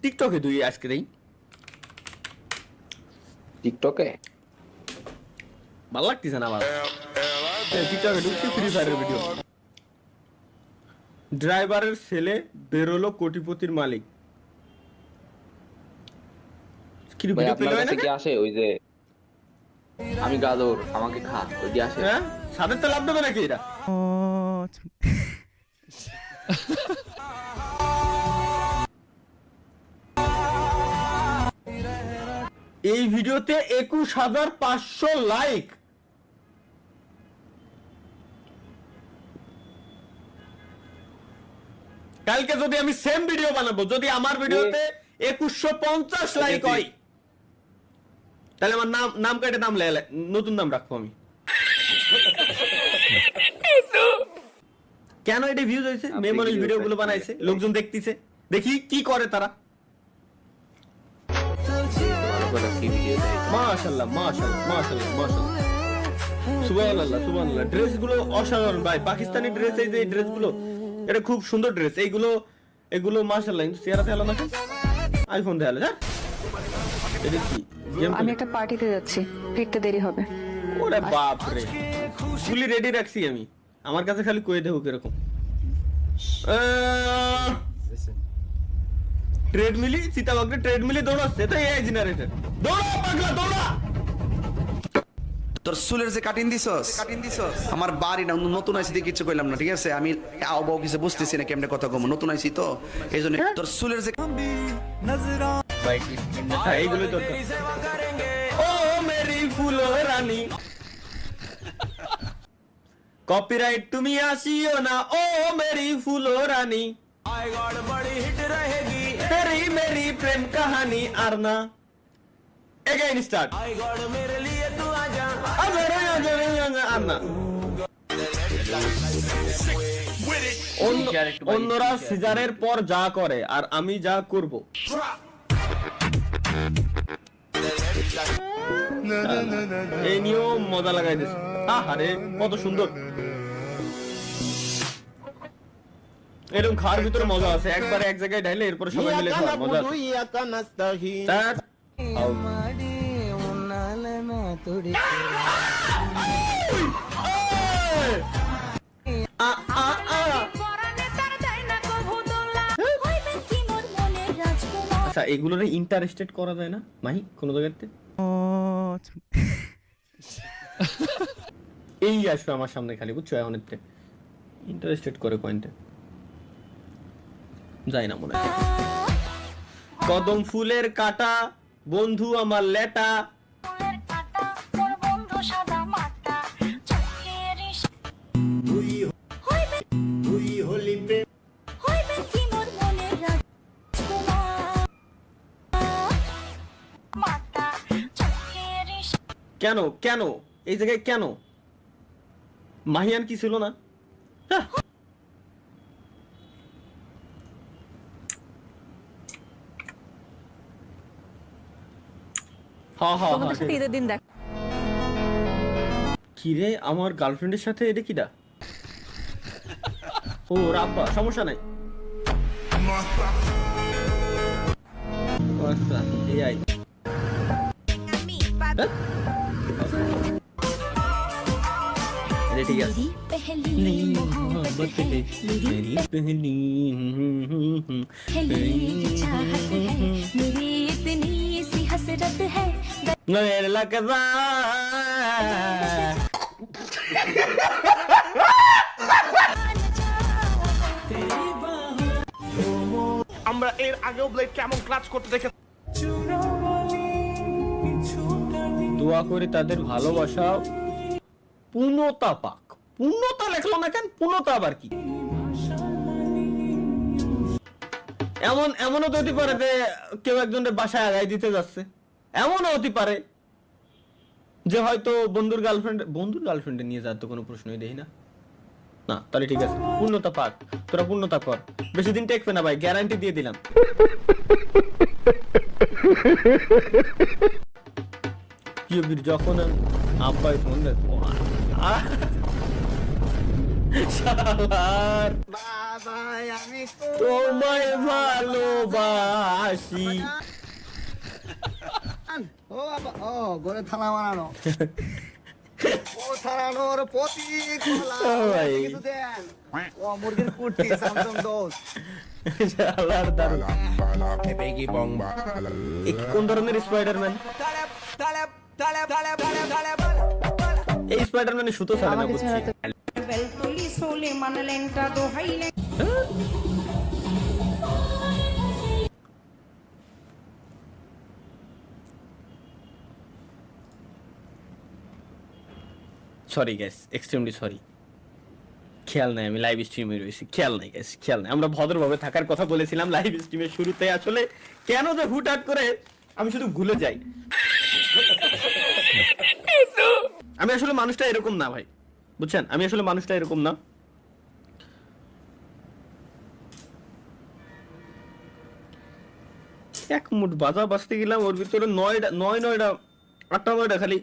টিকটকে দুই আজকে দেই টিকটকে ভালো লাগতেছে না আমার টিকটকে ঢুকছি ফ্রি ফায়ারের ভিডিও ড্রাইভারের ছেলে বেরোলো কোটিপতির মালিক কি ভাই ভিডিও আপনার পেলে কাছে না কি আসে ওই যে আমি গাদর আমাকে খা ওইটি আসে হ্যাঁ সাথে তো লাভ দেবে নাকি এরা এই ভিডিওতে 21,500 লাইক কালকে যদি আমি সেম ভিডিও বানাবো যদি আমার ভিডিওতে 2150 লাইক হয় তাহলে আমার নাম কেটে নাম নতুন নাম রাখবো আমি কেন এটা ভিউজ হয়েছে মেয়ে মানুষ ভিডিও গুলো বানাইছে লোকজন দেখতেছে দেখি কি করে তারা মাশাআল্লাহ মাশাআল্লাহ মাশাআল্লাহ মাশাআল্লাহ সুবহানাল্লাহ সুবহানাল্লাহ ড্রেস গুলো অসাধারণ ভাই পাকিস্তানি ড্রেস এই যে ড্রেস গুলো এটা খুব সুন্দর ড্রেস এগুলো মাশাআল্লাহ কিন্তু চেহারাতে হলো না আইফোন দেখালো যা এটা কি আমি একটা পার্টিতে যাচ্ছি ফিরতে দেরি হবে ওরে বাপ রে ফুলি রেডি রাখছি আমি আমার কাছে খালি কয়ে দেবো কিরকম ট্রেডমিলি চিতাবাগরে ট্রেডমিলি দৌড়াচ্ছে তো এআই জেনারেটর দৌড়া পাগলা দৌড়া তোর চুলের যে কাটিং দিছস আমার বাড়ি না নতুন আইছি দিয়ে কিছু কইলাম না ঠিক আছে আমি আও কিছু বুঝতেছি না কেমনে কথা কম নতুন আইছি তো এইজন্য তোর চুলের যে ভাই এইগুলো দরকার ও মেরি ফুলো রানী কপিরাইট তুমি আসিও না ও মেরি ফুলো রানী तेरी मेरी प्रेम कहानी आरना अगेन स्टार्ट आरना অন্যরা সিজারের পর যা করে আর আমি যা করব এই নিয়ম মজা লাগাই দিছে আরে কত সুন্দর এরকম খাওয়ার ভিতরে মজা আছে একবারে এক জায়গায় ঢাইলে এরপর সবাই মিলে খাওয়া মজা আচ্ছা এগুলোর ইন্টারেস্টেড করা যায় না মাহি কোন জায়গাতে এই আসবে আমার সামনে খালি বুঝছো এখন ইন্টারেস্টেড করে পয়েন্টে যাই না মনে হয় কদম ফুলের কাটা বন্ধু আমার লেটা কেন কেন এই জায়গায় কেন মাহিয়ান কি ছিল না কিরে আমার গার্লফ্রেন্ডের সাথে এটা কিডা ও রাব্বা সমস্যা নাই আচ্ছা এআই এটা ঠিক আছে আমরা এর আগেও ব্লেড কেমন ক্লাচ করতে দেখে দোয়া করি তাদের ভালোবাসা পূর্ণতা পাক পূর্ণতা লেখলো না কেন পূর্ণতা আবার কি এমনও তো হতে পারে যে কেউ একজনের বাসায় আগায় দিতে যাচ্ছে এমনও হতে পারে যে হয়তো বন্ধুর গার্লফ্রেন্ডে নিয়ে যাওয়ার তো কোনো প্রশ্নই দেই না না তাহলে ঠিক আছে পূর্ণতা পাক তোরা পূর্ণতা কর বেশি দিন টেকবে না ভাই গ্যারান্টি দিয়ে দিলাম যখন আব্বাই ফোন শালার তোমায় ভালোবাসি। ও বাবা, ও ঘরে থালা বানানো ও থালানোর প্রতীক কলা, ও ভাই। কিছু দেন। ও মুরগির কুটি স্যামসাং দোস শালার দারুণ। এ কি কোন ধরনের স্পাইডারম্যান? এই স্পাইডারম্যানের সুতো ছাড়ে না আমাকে বুঝছি। ছাড়া তো Beltoli sole man lenta do haile sorry gas, extremely sorry. খেয়াল নাই, আমি লাইভ স্ট্রিমে রয়েছি। খেয়াল নাই গ্যাস, খেয়াল নাই। আমরা ভদ্রভাবে থাকার কথা বলেছিলাম লাইভ স্ট্রিমের শুরুতে। আসলে কেন যে হুটহাট করে আমি শুধু ভুলে যাই। আমি আসলে মানুষটা এরকম না ভাই, বুঝছেন? আমি আসলে মানুষটা এরকম না। এক মুঠ বাজা বাজতে গেলাম, ওর ভিতরে নয়টা 8টা 9টা খালি